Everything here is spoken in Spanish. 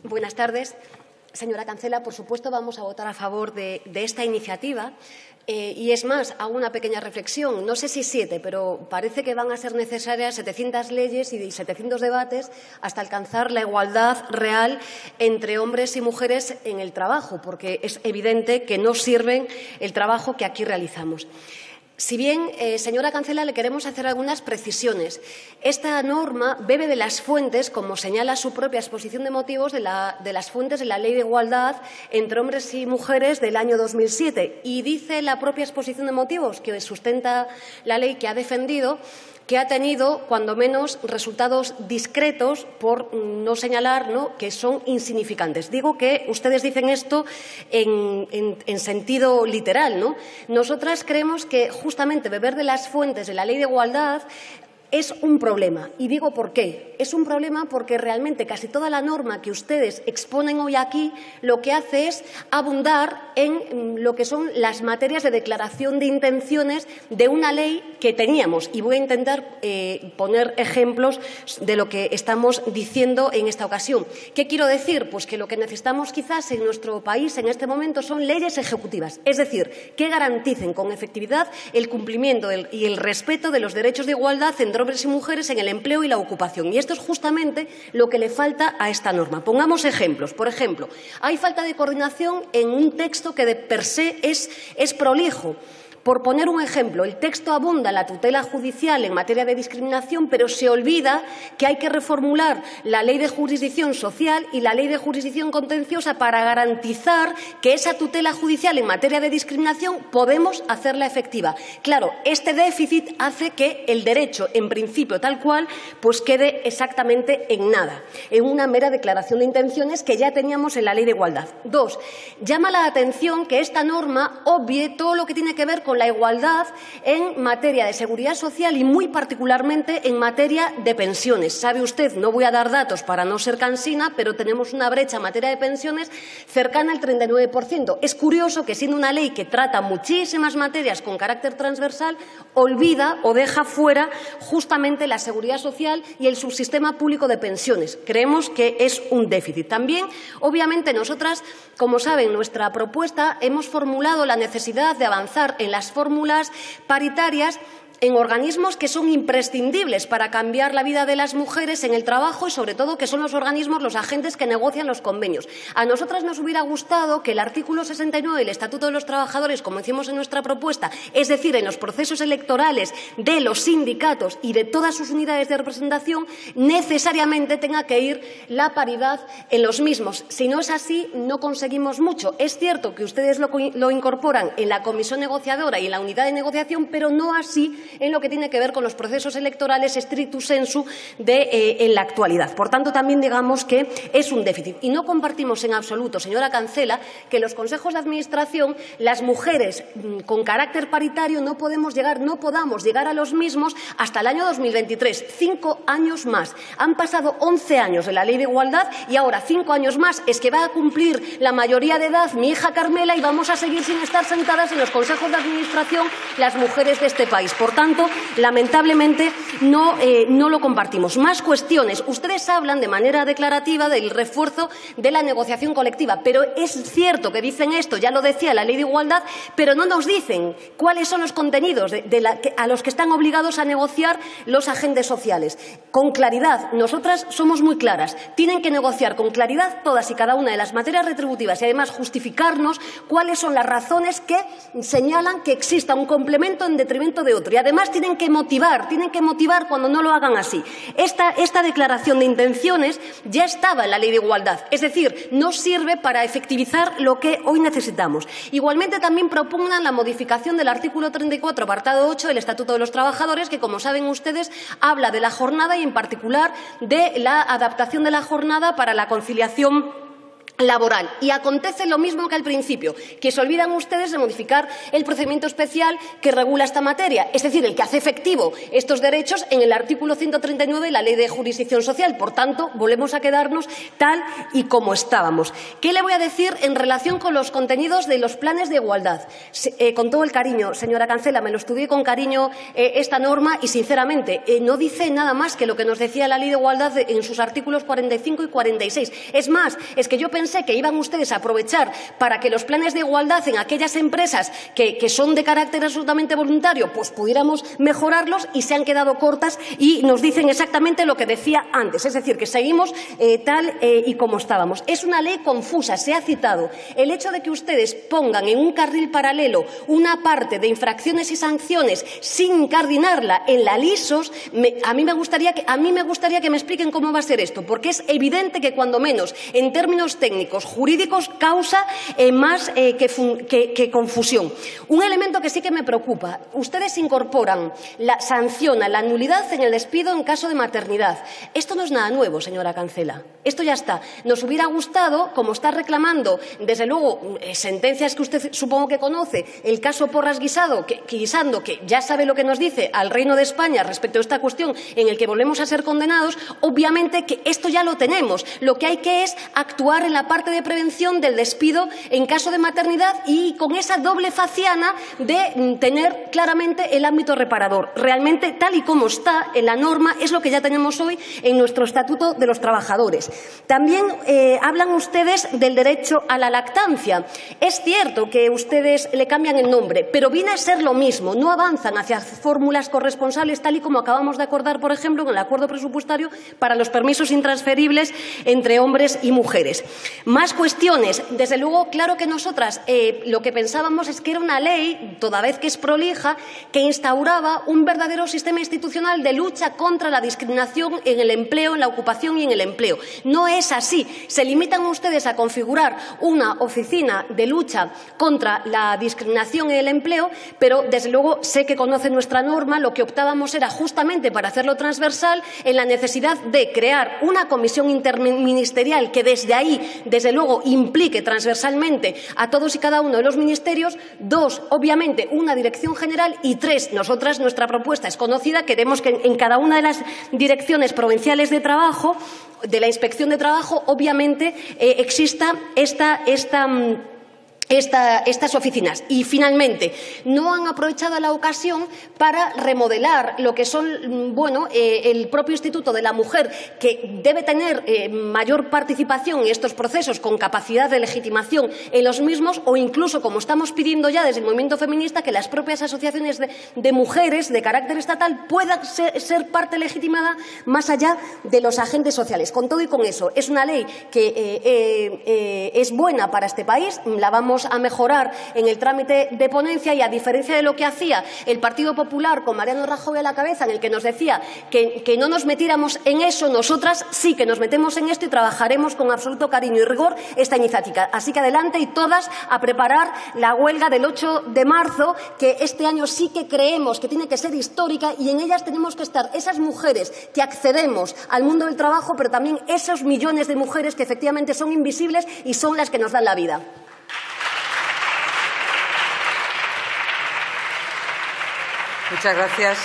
Buenas tardes. Señora Cancela, por supuesto vamos a votar a favor de esta iniciativa. Y es más, hago una pequeña reflexión. No sé si 7, pero parece que van a ser necesarias 700 leyes y 700 debates hasta alcanzar la igualdad real entre hombres y mujeres en el trabajo, porque es evidente que no sirven el trabajo que aquí realizamos. Si bien, señora Cancela, le queremos hacer algunas precisiones. Esta norma bebe de las fuentes, como señala su propia exposición de motivos, de las fuentes de la Ley de Igualdad entre hombres y mujeres del año 2007. Y dice la propia exposición de motivos, que sustenta la ley que ha defendido, que ha tenido, cuando menos, resultados discretos, por no señalar, ¿no?, que son insignificantes. Digo que ustedes dicen esto en sentido literal, ¿no? Nosotras creemos que justamente beber de las fuentes de la Ley de Igualdad es un problema. Y digo por qué. Es un problema porque realmente casi toda la norma que ustedes exponen hoy aquí lo que hace es abundar en lo que son las materias de declaración de intenciones de una ley que teníamos. Y voy a intentar poner ejemplos de lo que estamos diciendo en esta ocasión. ¿Qué quiero decir? Pues que lo que necesitamos quizás en nuestro país en este momento son leyes ejecutivas. Es decir, que garanticen con efectividad el cumplimiento y el respeto de los derechos de igualdad entre hombres y mujeres en el empleo y la ocupación. Y esto es justamente lo que le falta a esta norma. Pongamos ejemplos. Por ejemplo, hay falta de coordinación en un texto que de per se es prolijo. Por poner un ejemplo, el texto abunda en la tutela judicial en materia de discriminación, pero se olvida que hay que reformular la Ley de Jurisdicción Social y la Ley de Jurisdicción Contenciosa para garantizar que esa tutela judicial en materia de discriminación podemos hacerla efectiva. Claro, este déficit hace que el derecho, en principio tal cual, pues quede exactamente en nada, en una mera declaración de intenciones que ya teníamos en la Ley de Igualdad. 2. Llama la atención que esta norma obvie todo lo que tiene que ver con la igualdad en materia de seguridad social y muy particularmente en materia de pensiones. Sabe usted, no voy a dar datos para no ser cansina, pero tenemos una brecha en materia de pensiones cercana al 39%. Es curioso que, siendo una ley que trata muchísimas materias con carácter transversal, olvida o deja fuera justamente la seguridad social y el subsistema público de pensiones. Creemos que es un déficit. También, obviamente, nosotras, como saben, nuestra propuesta hemos formulado la necesidad de avanzar en las fórmulas paritarias en organismos que son imprescindibles para cambiar la vida de las mujeres en el trabajo y, sobre todo, que son los organismos, los agentes que negocian los convenios. A nosotras nos hubiera gustado que el artículo 69 del Estatuto de los Trabajadores, como decimos en nuestra propuesta, es decir, en los procesos electorales de los sindicatos y de todas sus unidades de representación, necesariamente tenga que ir la paridad en los mismos. Si no es así, no conseguimos mucho. Es cierto que ustedes lo incorporan en la comisión negociadora y en la unidad de negociación, pero no así en lo que tiene que ver con los procesos electorales stricto sensu en la actualidad. Por tanto, también digamos que es un déficit. Y no compartimos en absoluto, señora Cancela, que en los consejos de administración las mujeres con carácter paritario no podamos llegar a los mismos hasta el año 2023. 5 años más. Han pasado 11 años de la Ley de Igualdad y ahora 5 años más es que va a cumplir la mayoría de edad mi hija Carmela y vamos a seguir sin estar sentadas en los consejos de administración las mujeres de este país. Por tanto, lamentablemente no lo compartimos. Más cuestiones. Ustedes hablan de manera declarativa del refuerzo de la negociación colectiva, pero es cierto que dicen esto, ya lo decía la Ley de Igualdad, pero no nos dicen cuáles son los contenidos a los que están obligados a negociar los agentes sociales. Con claridad. Nosotras somos muy claras. Tienen que negociar con claridad todas y cada una de las materias retributivas y, además, justificarnos cuáles son las razones que señalan que exista un complemento en detrimento de otro. Y además tienen que motivar cuando no lo hagan así. Esta declaración de intenciones ya estaba en la Ley de Igualdad, es decir, no sirve para efectivizar lo que hoy necesitamos. Igualmente, también propugnan la modificación del artículo 34, apartado 8 del Estatuto de los Trabajadores, que, como saben ustedes, habla de la jornada y, en particular, de la adaptación de la jornada para la conciliación laboral. Y acontece lo mismo que al principio, que se olvidan ustedes de modificar el procedimiento especial que regula esta materia, es decir, el que hace efectivo estos derechos en el artículo 139 de la Ley de Jurisdicción Social. Por tanto, volvemos a quedarnos tal y como estábamos. ¿Qué le voy a decir en relación con los contenidos de los planes de igualdad? Con todo el cariño, señora Cancela, me lo estudié con cariño esta norma y, sinceramente, no dice nada más que lo que nos decía la Ley de Igualdad en sus artículos 45 y 46. Es más, es que yo pensé que iban ustedes a aprovechar para que los planes de igualdad en aquellas empresas que son de carácter absolutamente voluntario, pues pudiéramos mejorarlos, y se han quedado cortas y nos dicen exactamente lo que decía antes. Es decir, que seguimos tal y como estábamos. Es una ley confusa, se ha citado. El hecho de que ustedes pongan en un carril paralelo una parte de infracciones y sanciones sin incardinarla en la LISOS, a mí me gustaría que me expliquen cómo va a ser esto, porque es evidente que, cuando menos, en términos técnicos, jurídicos, causa más que confusión. Un elemento que sí que me preocupa: ustedes incorporan sancionan la nulidad en el despido en caso de maternidad. Esto no es nada nuevo, señora Cancela. Esto ya está. Nos hubiera gustado, como está reclamando, desde luego, sentencias que usted supongo que conoce, el caso Porras Guisado, que ya sabe lo que nos dice al Reino de España respecto a esta cuestión, en el que volvemos a ser condenados. Obviamente que esto ya lo tenemos. Lo que hay que es actuar en la parte de prevención del despido en caso de maternidad, y con esa doble faciana de tener claramente el ámbito reparador. Realmente, tal y como está en la norma, es lo que ya tenemos hoy en nuestro Estatuto de los Trabajadores. También hablan ustedes del derecho a la lactancia. Es cierto que ustedes le cambian el nombre, pero viene a ser lo mismo. No avanzan hacia fórmulas corresponsables, tal y como acabamos de acordar, por ejemplo, en el acuerdo presupuestario para los permisos intransferibles entre hombres y mujeres. Más cuestiones. Desde luego, claro que nosotras lo que pensábamos es que era una ley, toda vez que es prolija, que instauraba un verdadero sistema institucional de lucha contra la discriminación en el empleo, en la ocupación y en el empleo. No es así. Se limitan ustedes a configurar una oficina de lucha contra la discriminación en el empleo, pero desde luego sé que conoce nuestra norma. Lo que optábamos era justamente, para hacerlo transversal, en la necesidad de crear una comisión interministerial que desde ahí, desde luego, implique transversalmente a todos y cada uno de los ministerios. Dos, obviamente, una dirección general. Y tres, nuestra propuesta es conocida, queremos que en cada una de las direcciones provinciales de trabajo, de la Inspección de Trabajo, obviamente exista estas oficinas. Y, finalmente, no han aprovechado la ocasión para remodelar lo que son, el propio Instituto de la Mujer, que debe tener mayor participación en estos procesos, con capacidad de legitimación en los mismos, o incluso, como estamos pidiendo ya desde el movimiento feminista, que las propias asociaciones de mujeres de carácter estatal puedan ser parte legitimada más allá de los agentes sociales. Con todo y con eso, es una ley que es buena para este país. La vamos a mejorar en el trámite de ponencia, y, a diferencia de lo que hacía el Partido Popular con Mariano Rajoy a la cabeza, en el que nos decía que no nos metiéramos en eso, nosotras sí que nos metemos en esto y trabajaremos con absoluto cariño y rigor esta iniciativa. Así que adelante, y todas a preparar la huelga del 8 de marzo, que este año sí que creemos que tiene que ser histórica, y en ellas tenemos que estar esas mujeres que accedemos al mundo del trabajo, pero también esos millones de mujeres que efectivamente son invisibles y son las que nos dan la vida. Muchas gracias.